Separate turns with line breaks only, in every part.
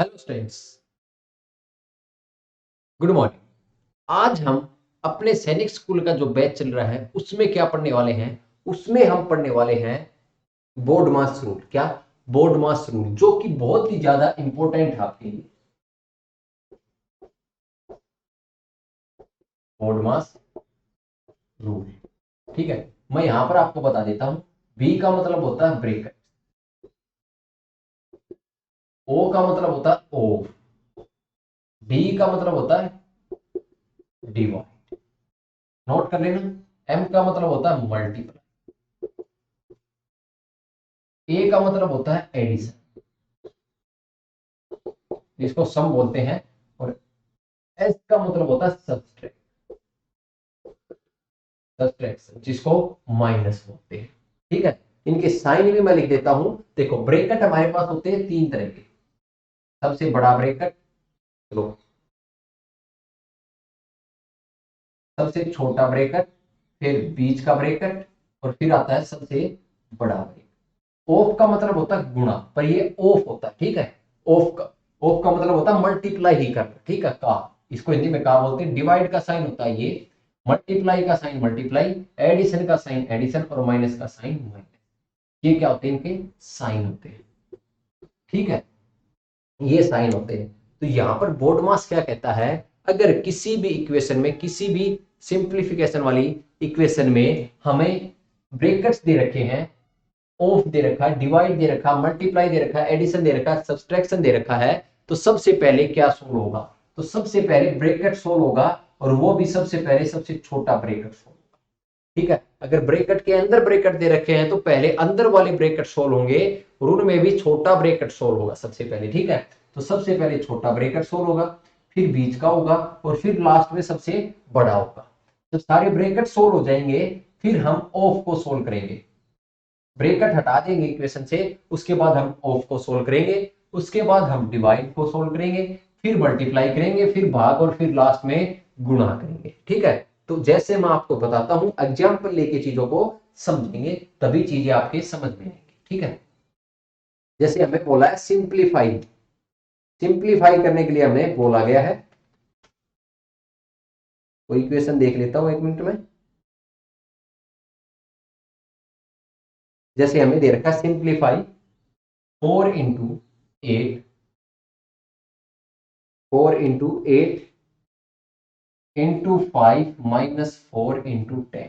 Hello students, good morning. आज हम अपने सैनिक स्कूल का जो बैच चल रहा है उसमें क्या पढ़ने वाले हैं। उसमें हम पढ़ने वाले हैं बोर्ड मास रूल। क्या? बोर्ड मास रूल, जो कि बहुत ही ज्यादा इंपॉर्टेंट है आपके लिए। बोर्ड मास रूल, ठीक है। मैं यहां पर आपको बता देता हूं। बी का मतलब होता है ब्रेकेट, ओ का मतलब होता है ओव, डी का मतलब होता है डिवाइड। नोट कर लेना। एम का मतलब होता है मल्टीप्लाई, ए का मतलब होता है एडिशन, जिसको सम बोलते हैं, और एस का मतलब होता है सब्सट्रैक्ट, सब्सट्रैक्शन, जिसको माइनस बोलते हैं। ठीक है, इनके साइन भी मैं लिख देता हूं। देखो, ब्रेकेट हमारे पास होते हैं तीन तरह के। सबसे बड़ा ब्रेकेट, चलो, सबसे छोटा ब्रेकेट, फिर बीच का ब्रेकेट, और फिर आता है सबसे बड़ा ब्रेकेट। ऑफ का मतलब होता है गुणा, पर ये ऑफ होता है, ठीक है। ऑफ का मतलब होता है मल्टीप्लाई ही करना, ठीक है। का, इसको हिंदी में का बोलते हैं। डिवाइड का साइन होता है ये, मल्टीप्लाई का साइन मल्टीप्लाई, एडिशन का साइन एडिशन, और माइनस का साइन माइनस। ये क्या होते हैं? इनके साइन होते हैं, ठीक है। ये साइन होते हैं। तो यहां पर बोर्ड मास क्या कहता है, अगर किसी भी इक्वेशन में, किसी भी सिंप्लीफिकेशन वाली इक्वेशन में हमें ब्रैकेट्स दे रखे हैं, ऑफ दे रखा है, डिवाइड दे रखा, मल्टीप्लाई दे रखा है, एडिशन दे रखा है, सब्सट्रैक्शन दे रखा है, तो सबसे पहले क्या सोल्व होगा? तो सबसे पहले ब्रैकेट सोल्व होगा, और वो भी सबसे पहले सबसे छोटा ब्रैकेट सोल्व। ठीक है, अगर ब्रैकेट के अंदर ब्रैकेट दे रखे हैं तो पहले अंदर वाले ब्रैकेट सोल्व होंगे, और उनमें भी छोटा ब्रैकेट सोल्व होगा सबसे पहले, ठीक है। तो सबसे पहले छोटा ब्रैकेट सोल्व होगा, फिर बीच का होगा, और फिर लास्ट में सबसे बड़ा होगा। तो सारे ब्रैकेट सोल्व हो जाएंगे, फिर हम ऑफ को सोल्व करेंगे। ब्रैकेट हटा देंगे इक्वेशन से, उसके बाद हम ऑफ को सोल्व करेंगे, उसके बाद हम डिवाइड को सोल्व करेंगे, फिर मल्टीप्लाई करेंगे, फिर भाग, और फिर लास्ट में गुणा करेंगे, ठीक है। तो जैसे मैं आपको बताता हूं, एग्जाम्पल लेके चीजों को समझेंगे, तभी चीजें आपके समझ में आएंगी, ठीक है। जैसे हमें बोला है सिंप्लीफाई, सिंप्लीफाई करने के लिए हमें बोला गया है, कोई इक्वेशन देख लेता हूं एक मिनट में। जैसे हमें दे रखा है simplify 4 into 8, 4 into 8 into 5 - 4 into 10।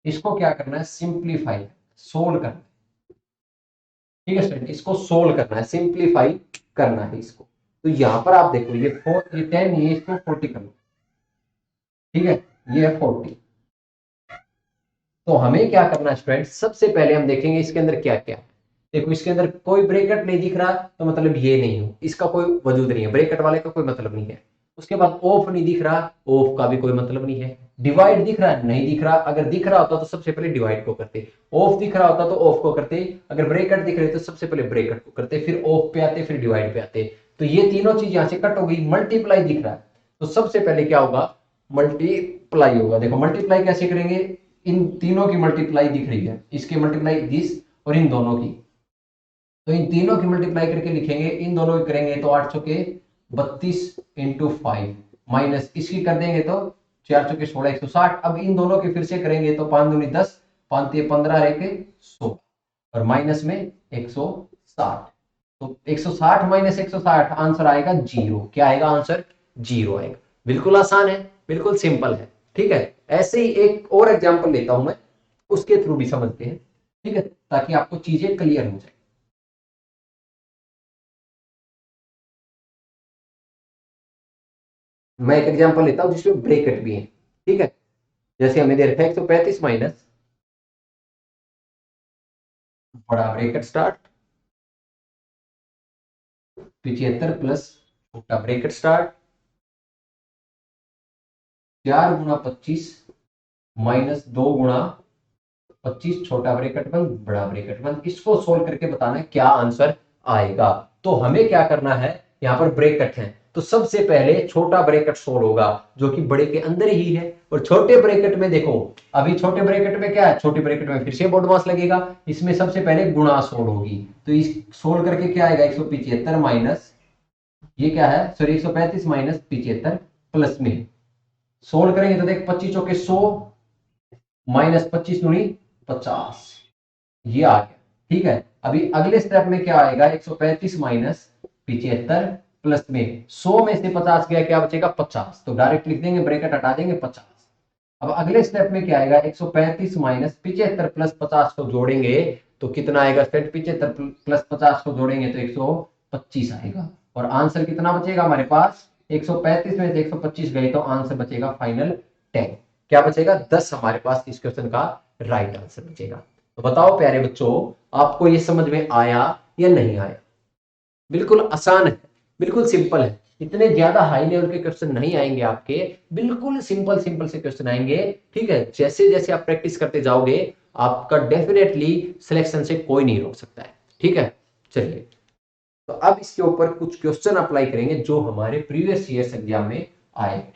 इसको क्या करना है? सिंप्लीफाई, सोल्व करना है, ठीक है स्टूडेंट। इसको सोल्व करना है, सिंप्लीफाई करना है इसको। तो यहां पर आप देखो, ये 4, ये 10, ये इसको 40 कर लो, ठीक है। ये है 40। तो हमें क्या करना है स्टूडेंट? सबसे पहले हम देखेंगे इसके अंदर क्या क्या है। देखो, इसके अंदर कोई ब्रैकेट नहीं दिख रहा, तो मतलब ये नहीं हो, इसका कोई वजूद नहीं है, ब्रैकेट वाले का कोई मतलब नहीं है। उसके बाद ऑफ नहीं दिख रहा, ऑफ का भी कोई मतलब नहीं है। डिवाइड दिख रहा है? नहीं दिख रहा। अगर दिख रहा होता तो सबसे पहले डिवाइड को करते, ऑफ दिख रहा होता तो ऑफ को करते, अगर ब्रैकेट दिख रहे तो सबसे पहले ब्रैकेट को करते, फिर ऑफ पे आते, फिर डिवाइड पे आते। तो ये तीनों चीज यहां से कट हो गई। मल्टीप्लाई दिख रहा है, तो सबसे पहले क्या होगा? मल्टीप्लाई होगा। देखो, मल्टीप्लाई कैसे करेंगे? इन तीनों की मल्टीप्लाई दिख रही है, इसकी मल्टीप्लाई दिस, और इन दोनों की, तो इन तीनों की मल्टीप्लाई करके लिखेंगे। इन दोनों की करेंगे तो 8 चौके 32 इंटू 5, माइनस इसकी कर देंगे तो 4 चौके 16, 160। अब इन दोनों की फिर से करेंगे तो 5 दूनी 10, 5 तिये 15, रह के 100, और माइनस में 160। तो 160 - 160 आंसर आएगा 0। क्या आएगा आंसर? 0 आएगा। बिल्कुल आसान है, बिल्कुल सिंपल है, ठीक है। ऐसे ही एक और एग्जांपल लेता हूं मैं, उसके थ्रू भी समझते हैं, ठीक है, ताकि आपको चीजें क्लियर हो जाए। मैं एक एग्जांपल लेता हूं जिसमें ब्रैकेट भी है, ठीक है। जैसे हमें दे रखा है 135 माइनस बड़ा ब्रैकेट स्टार्ट, 75 प्लस छोटा ब्रैकेट स्टार्ट, 4 × 25 -2 × 25 छोटा ब्रैकेट बंद बड़ा ब्रैकेट बंद। इसको सोल्व करके बताना है क्या आंसर आएगा। तो हमें क्या करना है? यहां पर ब्रैकेट है, तो सबसे पहले छोटा ब्रैकेट सोल्व होगा, जो कि बड़े के अंदर ही है। और छोटे ब्रैकेट में देखो, अभी छोटे ब्रैकेट में क्या है? छोटे ब्रैकेट में फिर से बोर्ड मास लगेगा, इसमें सबसे पहले गुणा सोल्व होगी। तो इस सोल्व करके क्या आएगा? 175 - ये क्या है, सॉरी 135 माइनस 75 प्लस में सोल्व करेंगे तो देख 25 चौके 100 माइनस 25 दूनी 50, ये आ गया। ठीक है, अभी अगले स्टेप में क्या आएगा, 135 माइनस 75 प्लस में 100 में से 50 गया, क्या बचेगा 50, तो डायरेक्ट लिख देंगे, ब्रैकेट हटा देंगे 50। अब अगले स्टेप में क्या आएगा, 135 माइनस 75 प्लस 50 को जोड़ेंगे तो कितना आएगा, 75 प्लस 50 को जोड़ेंगे तो 125 आएगा, और आंसर कितना बचेगा हमारे पास, 135 में से 125 गए तो आंसर बचेगा फाइनल 10। क्या बचेगा, 10 हमारे पास इस क्वेश्चन का राइट आंसर बचेगा। तो बताओ प्यारे बच्चों, आपको ये समझ में आया या नहीं आया? बिल्कुल आसान है, बिल्कुल सिंपल है, इतने ज्यादा हाई लेवल के क्वेश्चन नहीं आएंगे आपके, बिल्कुल सिंपल सिंपल से क्वेश्चन आएंगे। ठीक है, जैसे जैसे आप प्रैक्टिस करते जाओगे आपका डेफिनेटली सिलेक्शन से कोई नहीं रोक सकता है। ठीक है, चलिए तो अब इसके ऊपर कुछ क्वेश्चन अप्लाई करेंगे जो हमारे प्रीवियस ईयर एग्जाम में आए।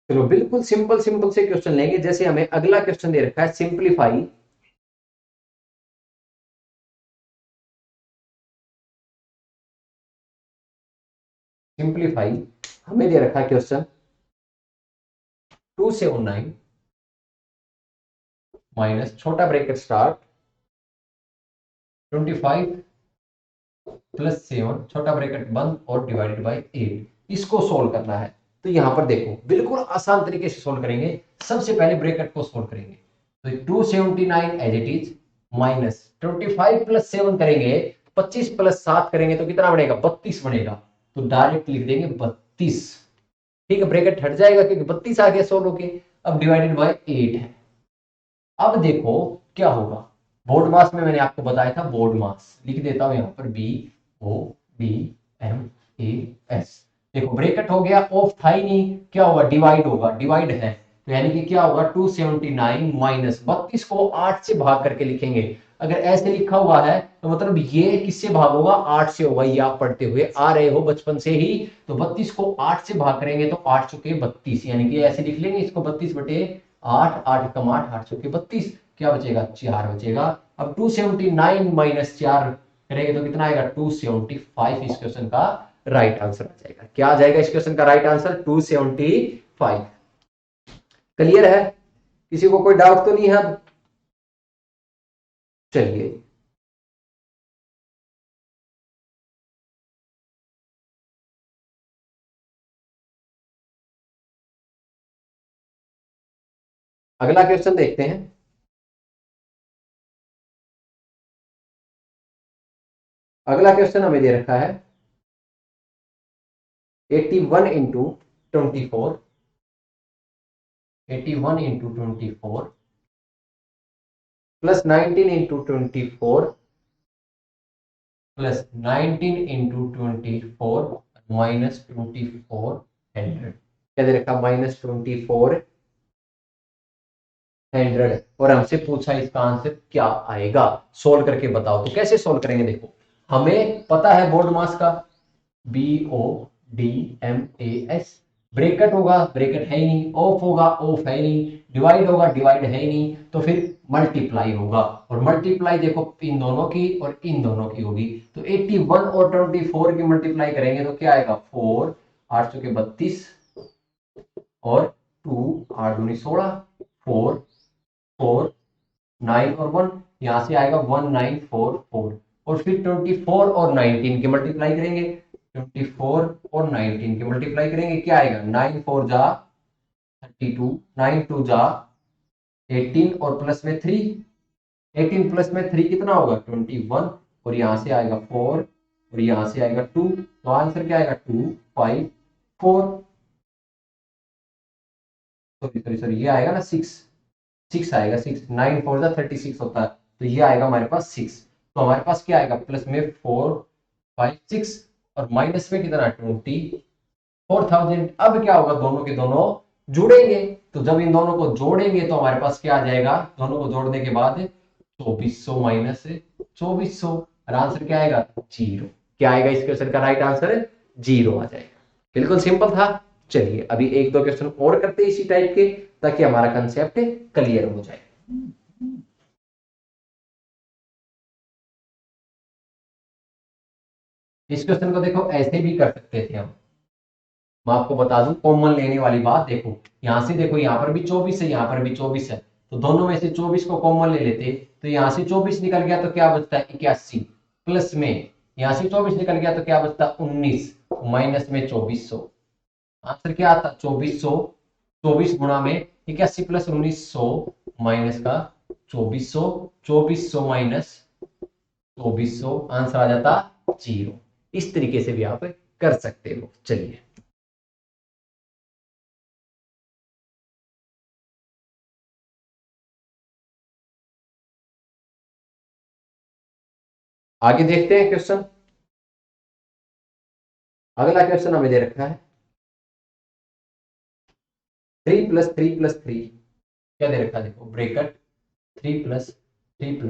चलो बिल्कुल सिंपल सिंपल से क्वेश्चन लेंगे, जैसे हमें अगला क्वेश्चन दे रखा है सिंप्लीफाई सिंप्लीफाई हमें दे रखा है क्वेश्चन 279 माइनस छोटा ब्रैकेट स्टार्ट 25 प्लस 7 छोटा ब्रैकेट बंद और डिवाइडेड बाय 8, इसको सोल्व करना है। तो यहां पर देखो बिल्कुल आसान तरीके से सोल्व करेंगे। सबसे पहले ब्रैकेट को सोल्व करेंगे, तो 279 as it is minus 25 plus 7 करेंगे, 25 प्लस 7 करेंगे तो कितना बनेगा, 32 बनेगा, तो डायरेक्ट लिख देंगे 32। ठीक है, ब्रैकेट हट जाएगा क्योंकि 32 आ गया सोल्व होके। अब डिवाइडेड बाय 8 है। अब देखो क्या होगा, बोर्ड मास में मैंने आपको बताया था, बोर्ड मास लिख देता हूं यहां पर BODMAS। देखो ब्रैकेट हो गया, ऑफ था ही नहीं, क्या होगा, डिवाइड होगा, डिवाइड है तो यानी कि क्या होगा 279 माइनस 32 को 8 से भाग करके लिखेंगे। अगर ऐसे लिखा हुआ है तो मतलब ये किससे भाग होगा, 8 से होगा, ये आप पढ़ते हुए आ रहे हो बचपन से ही। तो 32 को 8 से भाग करेंगे तो 8 चुके 32, यानी कि ऐसे लिख लेंगे इसको 32 बटे 8, 8 कम 8, 8 चौके 32, क्या बचेगा 4 बचेगा। अब 279 माइनस 4 करेंगे तो कितना आएगा 275, इस क्वेश्चन का राइट आंसर आ जाएगा। क्या आ जाएगा इस क्वेश्चन का राइट आंसर, 275। क्लियर है, किसी को कोई डाउट तो नहीं है? अब चलिए अगला क्वेश्चन देखते हैं। अगला क्वेश्चन हमें दे रखा है 81 into 24, 81 into 24 plus 19 into 24 plus 19 into 24 minus 2400। क्या दे रखा, माइनस 2400, और हमसे पूछा इसका आंसर क्या आएगा, सोल्व करके बताओ। तो कैसे सोल्व करेंगे, देखो हमें पता है बोर्ड मास का BODMAS, ब्रैकेट होगा, ब्रैकेट है ही नहीं, ऑफ होगा, ऑफ है ही नहीं, डिवाइड होगा, डिवाइड है ही नहीं, तो फिर मल्टीप्लाई होगा, और मल्टीप्लाई देखो इन दोनों की और इन दोनों की होगी। तो 81 और 24 की मल्टीप्लाई करेंगे तो क्या आएगा 4, 8 चौके 32 और 2, 8 दूनी 16, 4, 4, 9 और 1, यहां से आएगा 1944, और फिर 24 और 19 की मल्टीप्लाई करेंगे, 24 और 19 की मल्टीप्लाई करेंगे, क्या आएगा 9 4 जा 32, 9 2 जा 18 और प्लस में 3, 18 प्लस में 3 कितना होगा 21, और यहां से आएगा 4 और यहां से आएगा 2, तो आंसर क्या आएगा 254, सॉरी सॉरी सॉरी, ये आएगा ना 6, 6 आएगा, 6, 9 4 जा 36 होता है, तो ये आएगा हमारे पास 6। तो हमारे पास क्या आएगा, प्लस में 4 5 6 और माइनस में कितना 24,000। अब क्या होगा, दोनों के दोनों जुड़ेंगे। तो जब इन दोनों को जोड़ेंगे तो हमारे पास क्या आ जाएगा, दोनों को जोड़ने के बाद 2400 माइनस 2400, और आंसर क्या आएगा, जीरो। क्या आएगा इस क्वेश्चन का राइट आंसर, जीरो आ जाएगा। बिल्कुल सिंपल था। चलिए अभी एक दो क्वेश्चन और करते हैं इसी टाइप के, ताकि हमारा कंसेप्ट क्लियर हो जाए। इस क्वेश्चन को देखो ऐसे भी कर सकते थे हम। मैं आपको बता दूं कॉमन लेने वाली बात, देखो यहां से देखो, यहां पर भी 24 है, यहां पर भी 24 है, तो दोनों में से 24 को कॉमन ले लेते, तो यहां से 24 निकल गया तो क्या बचता है 81, प्लस में यहां से 24 निकल गया तो क्या बचता 19, माइनस में 2400। आंसर क्या आता 2400, 24 गुणा में 81 प्लस 1900 माइनस का 2400, 2400 माइनस 2400, आंसर आ जाता जीरो। इस तरीके से भी आप कर सकते हो। चलिए आगे देखते हैं क्वेश्चन। अगला क्वेश्चन हमें दे रखा है 3 + 3 + 3, क्या दे रखा है देखो, ब्रेकेट 3 + 3 +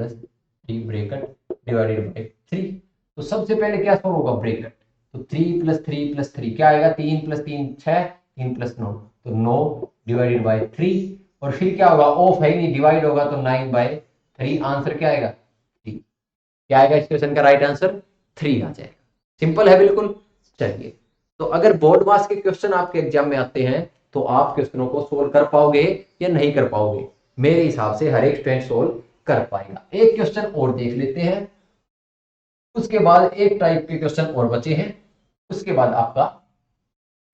3 ब्रेकेट डिवाइडेड बाय 3। तो सबसे पहले क्या सॉल्व होगा, ब्रेकेट, तो 3 + 3 + 3 क्या आएगा, 3 + 3 6, 3 + 9 तो 9 डिवाइडेड बाय 3, और फिर क्या होगा, ऑफ है नहीं, डिवाइड होगा तो 9/3, आंसर क्या आएगा 3। क्या आएगा इस क्वेश्चन का राइट आंसर, 3 आ जाएगा। सिंपल है बिल्कुल। चलिए, तो अगर बोर्ड मास के क्वेश्चन आपके एग्जाम में आते हैं तो आप क्वेश्चनों को सोल्व कर पाओगे या नहीं कर पाओगे, मेरे हिसाब से हर एक स्टूडेंट सोल्व कर पाएगा। एक क्वेश्चन और देख लेते हैं, उसके बाद एक टाइप के क्वेश्चन और बचे हैं, उसके बाद आपका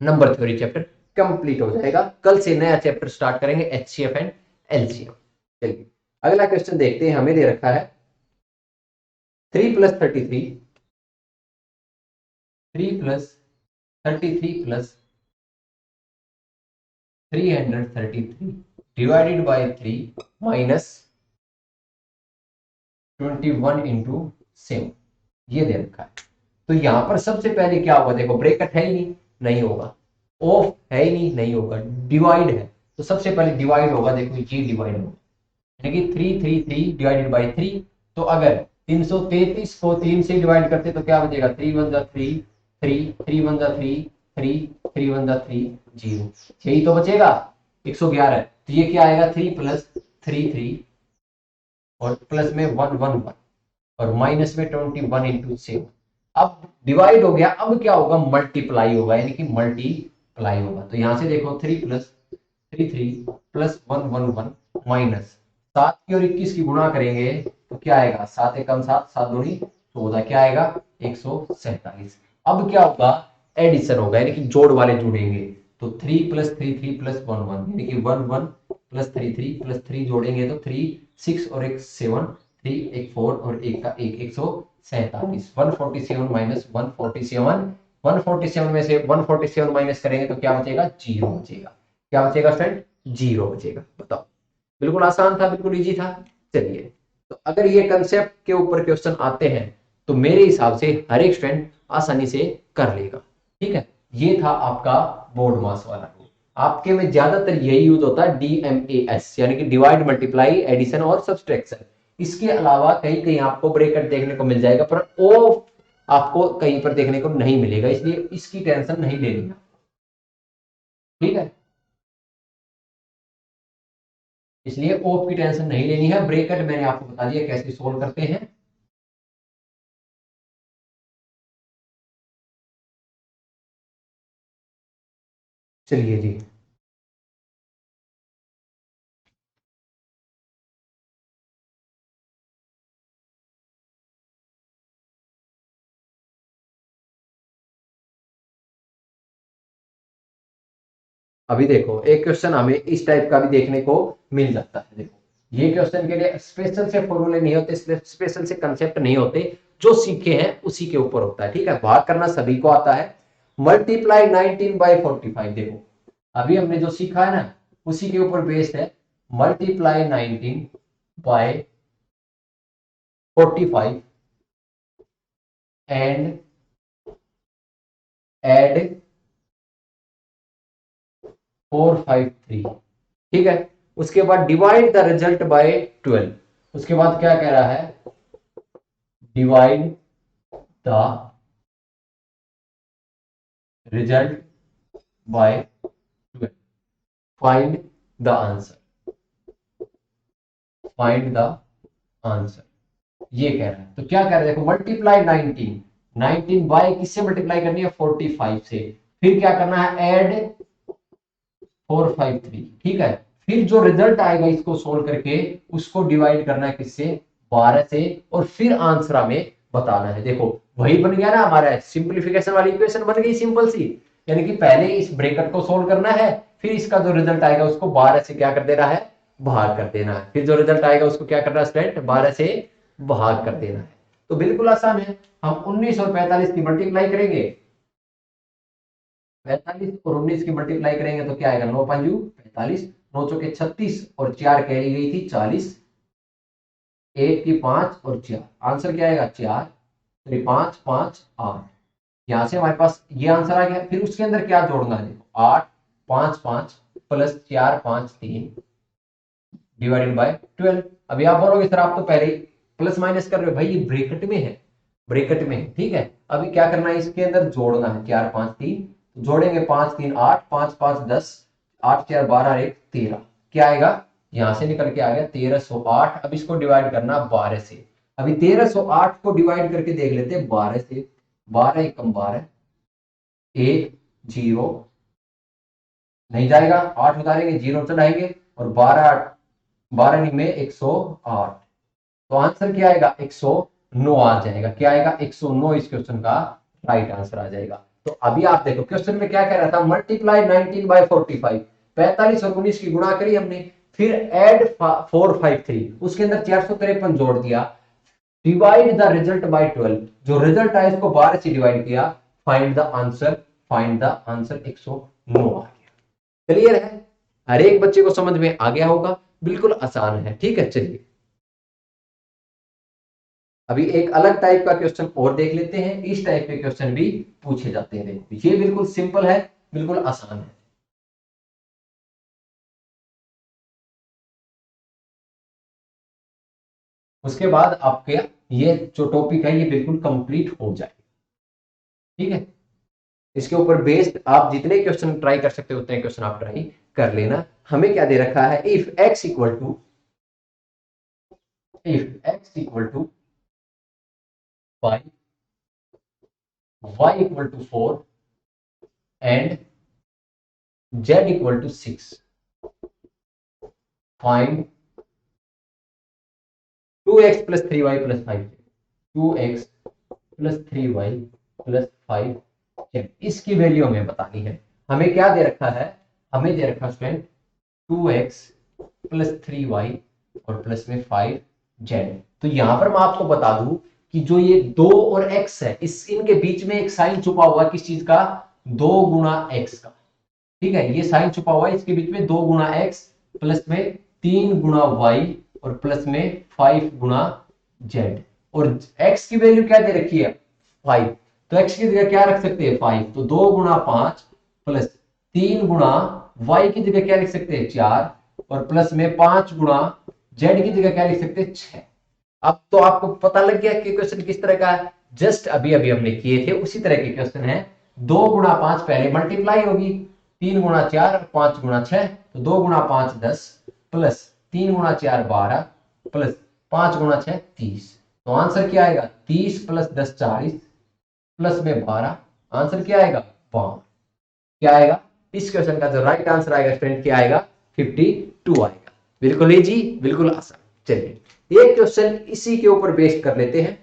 नंबर थ्योरी चैप्टर कंप्लीट हो जाएगा। कल से नया चैप्टर स्टार्ट करेंगे, एचसीएफ एंड एलसीएम। चलिए अगला क्वेश्चन देखते हैं, हमें दे रखा है 3 + 33, 3 + 33 + 333 डिवाइडेड बाय 3 माइनस 21 × 7, ये दे रखा है। तो यहां पर सबसे पहले क्या होगा, देखो ब्रेकेट है ही नहीं, नहीं होगा, ऑफ है ही नहीं, नहीं होगा, डिवाइड है, तो सबसे पहले डिवाइड होगा, देखो ये डिवाइड होगा, यानी कि 333 डिवाइडेड बाई 3। तो अगर 333 को 3 से डिवाइड करते तो क्या बचेगा, 3 × 1 = 3, 3 3 × 1 = 3, 3 3 × 1 = 3, 0, यही तो बचेगा 111। तो ये क्या आएगा, 3 + 3 3 और प्लस में 1 1 1 और माइनस में 21 × 7। अब डिवाइड हो गया, अब क्या होगा, मल्टीप्लाई होगा, यानी कि मल्टीप्लाई होगा। तो यहां से देखो 3 + 3 3 + 1 1 1 माइनस 7 की और 21 की गुणा करेंगे तो क्या आएगा, 7 एकम 7, 7 दूनी 14, क्या आएगा 147। अब क्या होगा, एडिशन होगा, यानी कि जोड़ वाले जुड़ेंगे, तो 3 + 3 3 + 1 1, यानी कि 1 1 + 3 3 + 3 जोड़ेंगे तो 3 6 और एक 7, 3 एक 4 और एक का 1, 147, 147 माइनस 147, 147 में से 147 माइनस करेंगे तो क्या बचेगा, जीरो बचेगा। क्या बचेगा फ्रेंड, जीरो बचेगा। बताओ, बिल्कुल आसान था, बिल्कुल इजी था। चलिए, तो अगर ये कंसेप्ट के ऊपर क्वेश्चन आते हैं तो मेरे हिसाब से हर एक स्टूडेंट आसानी से कर लेगा। ठीक है, ये था आपका बोर्ड मास वाला रूल। आपके में ज्यादातर यही यूज होता है, DMAS, यानी कि डिवाइड मल्टीप्लाई एडिशन और सब्सट्रैक्शन। इसके अलावा कहीं कहीं आपको ब्रेकेट देखने को मिल जाएगा, पर वो आपको कहीं पर देखने को नहीं मिलेगा, इसलिए इसकी टेंशन नहीं लेनी है। ठीक है, इसलिए ओप की टेंशन नहीं लेनी है। ब्रेकेट मैंने आपको बता दिया कैसे सोल्व करते हैं। चलिए जी, अभी देखो एक क्वेश्चन हमें इस टाइप का भी देखने को मिल जाता है। देखो ये क्वेश्चन के लिए स्पेशल से फॉर्मूले नहीं होते, स्पेशल से कंसेप्ट नहीं होते, जो सीखे हैं उसी के ऊपर होता है। ठीक है, भाग करना सभी को आता है। मल्टीप्लाई 19/45, देखो अभी हमने जो सीखा है ना उसी के ऊपर बेस्ड है। मल्टीप्लाई 19/45 एंड एड 453, ठीक है। उसके बाद डिवाइड द रिजल्ट बाय 12, उसके बाद क्या कह रहा है, divide the result by 12, find the answer, find the answer, ये कह रहा है। तो क्या कह रहा है, देखो मल्टीप्लाई 19, 19 बाय किससे मल्टीप्लाई करनी है, 45 से, फिर क्या करना है, ऐड 453, ठीक है। फिर जो रिजल्ट आएगा इसको सोल्व करके उसको डिवाइड करना है किससे, 12 से, और फिर आंसर हमें बताना है। देखो वही बन गया ना हमारा सिंपलीफिकेशन वाली इक्वेशन बन गई सिंपल सी, यानी कि पहले इस ब्रैकेट को सोल्व करना है, फिर इसका जो रिजल्ट आएगा उसको 12 से क्या कर देना है, भाग कर देना है, फिर जो रिजल्ट आएगा उसको क्या करना है स्टूडेंट, 12 से भाग कर देना है। तो बिल्कुल आसान है। हम 19 और 45 की मल्टीप्लाई करेंगे, 45 और 19 की मल्टीप्लाई करेंगे तो क्या आएगा, 9 पंजू 45, 9 चौके 36 और 4 कैरी गई थी 40, एक की 5 और 4, आंसर क्या आएगा 4, 5 5 8, यहां से हमारे पास ये आंसर आ गया। फिर उसके अंदर क्या जोड़ना है, देखो 8 5 5 प्लस 4 5 3 डिवाइडेड बाय 12। अभी आप बोलोगे सर आप तो पहले प्लस माइनस कर रहे हो, भाई ये ब्रैकेट में है, ब्रैकेट में है, ठीक है। अभी क्या करना है, इसके अंदर जोड़ना है 4 5 3, जोड़ेंगे 5 3 8, 5 5 10, 8 4 12 1 13, क्या आएगा, यहां से निकल के आ गया 1308। अब इसको डिवाइड करना 12 से, अभी 1308 को डिवाइड करके देख लेते हैं 12 से, 12 एकम 12, 1 0 नहीं जाएगा, 8 उतारेंगे 0 चढ़ाएंगे, और 12 12 में 108, तो आंसर क्या आएगा, 109 आ जाएगा, क्या आएगा 109, इस क्वेश्चन का राइट आंसर आ जाएगा। तो अभी आप देखो क्वेश्चन में क्या कह रहा था, मल्टीप्लाई 19 बाय 45, 45 और 19 की गुणा करी हमने, फिर ऐड 453, उसके अंदर 453 जोड़ दिया, डिवाइड द रिजल्ट बाय 12, जो रिजल्ट आया इसको 12 से डिवाइड किया, find the answer, find the answer 109 आ गया। क्लियर है, हर एक बच्चे को समझ में आ गया होगा, बिल्कुल आसान है, ठीक है। चलिए अभी एक अलग टाइप का क्वेश्चन और देख लेते हैं, इस टाइप के क्वेश्चन भी पूछे जाते हैं। देखो ये बिल्कुल सिंपल है, बिल्कुल आसान है। उसके बाद आपके ये जो टॉपिक है ये बिल्कुल कंप्लीट हो जाए, ठीक है। इसके ऊपर बेस्ड आप जितने क्वेश्चन ट्राई कर सकते हो उतने क्वेश्चन आप ट्राई कर लेना। हमें क्या दे रखा है, if X equal to 5, y equal to 4 and z equal to 6, find 2x plus 3y plus 5, 2x plus 3y plus 5, इसकी वैल्यू हमें बतानी है। हमें क्या दे रखा है, हमें दे रखा स्टूडेंट 2x प्लस 3y और प्लस में 5z। तो यहां पर मैं आपको बता दूं कि जो ये 2 और x है, इस इनके बीच में एक साइन छुपा हुआ है, किस चीज का, 2 गुना x का, ठीक है। ये साइन छुपा हुआ है इसके बीच में, 2 गुना x प्लस में 3 गुना y और प्लस में 5 गुना z, और x की वैल्यू क्या दे रखी है 5, तो x की जगह क्या रख सकते हैं 5, तो 2 गुना 5 प्लस 3 गुना y की जगह क्या लिख सकते हैं 4, और प्लस में 5 गुना z की जगह क्या लिख सकते हैं 6। अब तो आपको पता लग गया कि क्वेश्चन किस तरह का है, जस्ट अभी अभी हमने किए थे उसी तरह के क्वेश्चन है। 2 गुना 5 पहले मल्टीप्लाई होगी, 3 गुना 4 और 5 गुना 6, तो 2 गुना 5 10 प्लस 3 गुना 4 12 प्लस 5 गुना 6 30, तो आंसर क्या आएगा 30 प्लस 10 40 प्लस में 12, आंसर क्या आएगा 5, क्या आएगा, इस क्वेश्चन का जो राइट आंसर आएगा स्टूडेंट क्या आएगा 52 आएगा। बिल्कुल इजी, बिल्कुल आसान। चलिए एक क्वेश्चन इसी के ऊपर बेस्ड कर लेते हैं,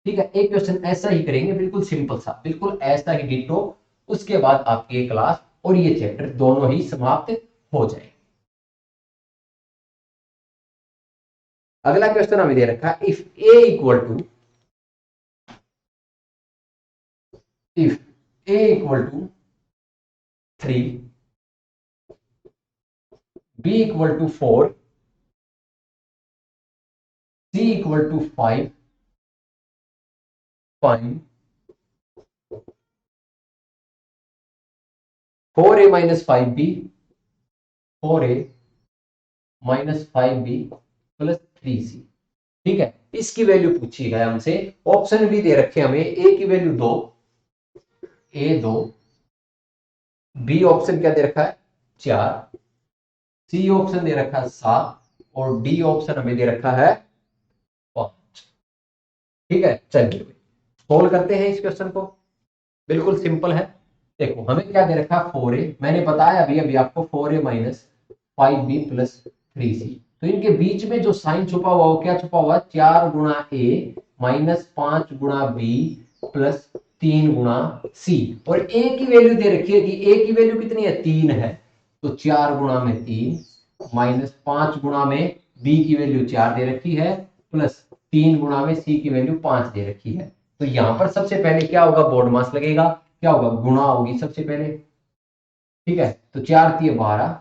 ठीक है। एक क्वेश्चन ऐसा ही करेंगे, बिल्कुल सिंपल सा, बिल्कुल ऐसा ही डिटो, उसके बाद आपकी ये क्लास और ये चैप्टर दोनों ही समाप्त हो जाए। अगला क्वेश्चन हमें दे रखा है, if A equal to 3, B equal to 4, C equal to 5, find 4a minus 5b, 4a minus 5b plus 3c। ठीक है, इसकी वैल्यू पूछी है हमसे। ऑप्शन भी दे रखे हमें, ए की वैल्यू 2, ए 2, बी ऑप्शन क्या दे रखा है 4, सी ऑप्शन दे रखा है 7 और डी ऑप्शन हमें दे रखा है 5। ठीक है, चलिए सोल्व करते हैं इस क्वेश्चन को। बिल्कुल सिंपल है। देखो हमें क्या दे रखा है 4a, मैंने बताया अभी अभी आपको 4a minus 5b plus 3c। तो इनके बीच में जो साइन छुपा हुआ वो क्या छुपा हुआ, 4 गुणा a माइनस 5 गुणा b प्लस 3 गुणा c। और a की वैल्यू दे रखी है कि a की वैल्यू कितनी है 3 है, तो 4 गुणा में 3 माइनस 5 गुणा में b की वैल्यू 4 दे रखी है प्लस 3 गुणा में c की वैल्यू 5 दे रखी है। तो यहां पर सबसे पहले क्या होगा, बोर्ड मास लगेगा, क्या होगा गुणा होगी सबसे पहले। ठीक है, तो 4 3 12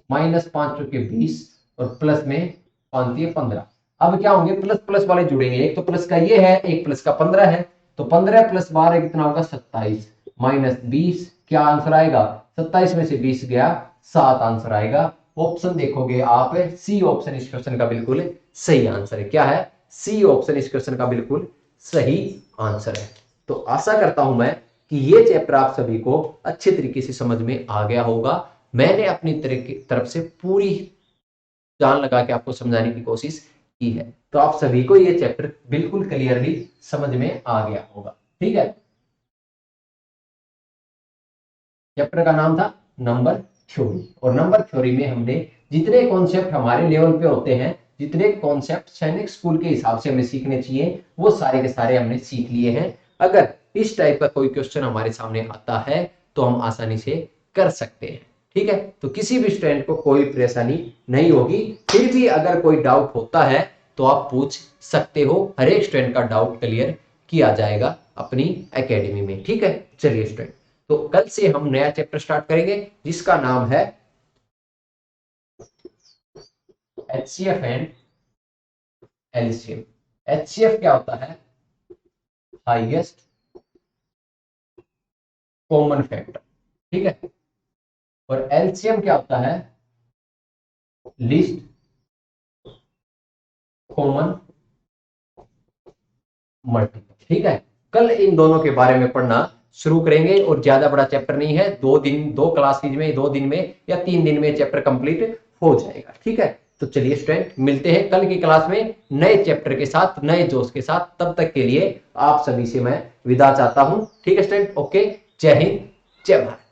माइनस 5 चौके 20 और प्लस में 5 3 15। अब क्या होंगे, प्लस प्लस वाले जुड़ेंगे, एक तो प्लस का ये है, एक प्लस का 15 है, तो 15 प्लस 12 कितना होगा 27 माइनस 20, क्या आंसर आएगा 27 में से 20 गया 7 आंसर आएगा। ऑप्शन देखोगे आप, सी ऑप्शन इस क्वेश्चन का बिल्कुल सही आंसर है। क्या है, सी ऑप्शन इस क्वेश्चन का बिल्कुल सही आंसर है। तो आशा करता हूं मैं कि ये चैप्टर आप सभी को अच्छे तरीके से समझ में आ गया होगा। मैंने अपनी तरफ से पूरी जान लगा के आपको समझाने की कोशिश की है, तो आप सभी को ये चैप्टर बिल्कुल क्लियरली समझ में आ गया होगा। ठीक है, चैप्टर का नाम था नंबर थ्योरी, और नंबर थ्योरी में हमने जितने कॉन्सेप्ट हमारे लेवल पे होते हैं, जितने कॉन्सेप्ट सैनिक स्कूल के हिसाब से हमें सीखने चाहिए, वो सारे के सारे हमने सीख लिए हैं। अगर इस टाइप का कोई क्वेश्चन हमारे सामने आता है तो हम आसानी से कर सकते हैं। ठीक है, तो किसी भी स्टूडेंट को कोई परेशानी नहीं होगी। फिर भी अगर कोई डाउट होता है तो आप पूछ सकते हो, हर एक स्टूडेंट का डाउट क्लियर किया जाएगा अपनी एकेडमी में। ठीक है, चलिए स्टूडेंट, तो कल से हम नया चैप्टर स्टार्ट करेंगे जिसका नाम है HCF एंड LCM। HCF क्या होता है, हाईएस्ट कॉमन फैक्टर। ठीक है, और LCM क्या होता है, लीस्ट कॉमन मल्टीपल। ठीक है, कल इन दोनों के बारे में पढ़ना शुरू करेंगे, और ज्यादा बड़ा चैप्टर नहीं है, 2 दिन 2 क्लासेज में 2 दिन में या 3 दिन में चैप्टर कंप्लीट हो जाएगा। ठीक है, तो चलिए स्टूडेंट, मिलते हैं कल की क्लास में नए चैप्टर के साथ, नए जोश के साथ। तब तक के लिए आप सभी से मैं विदा चाहता हूं। ठीक है स्टूडेंट, ओके, जय हिंद, जय भारत।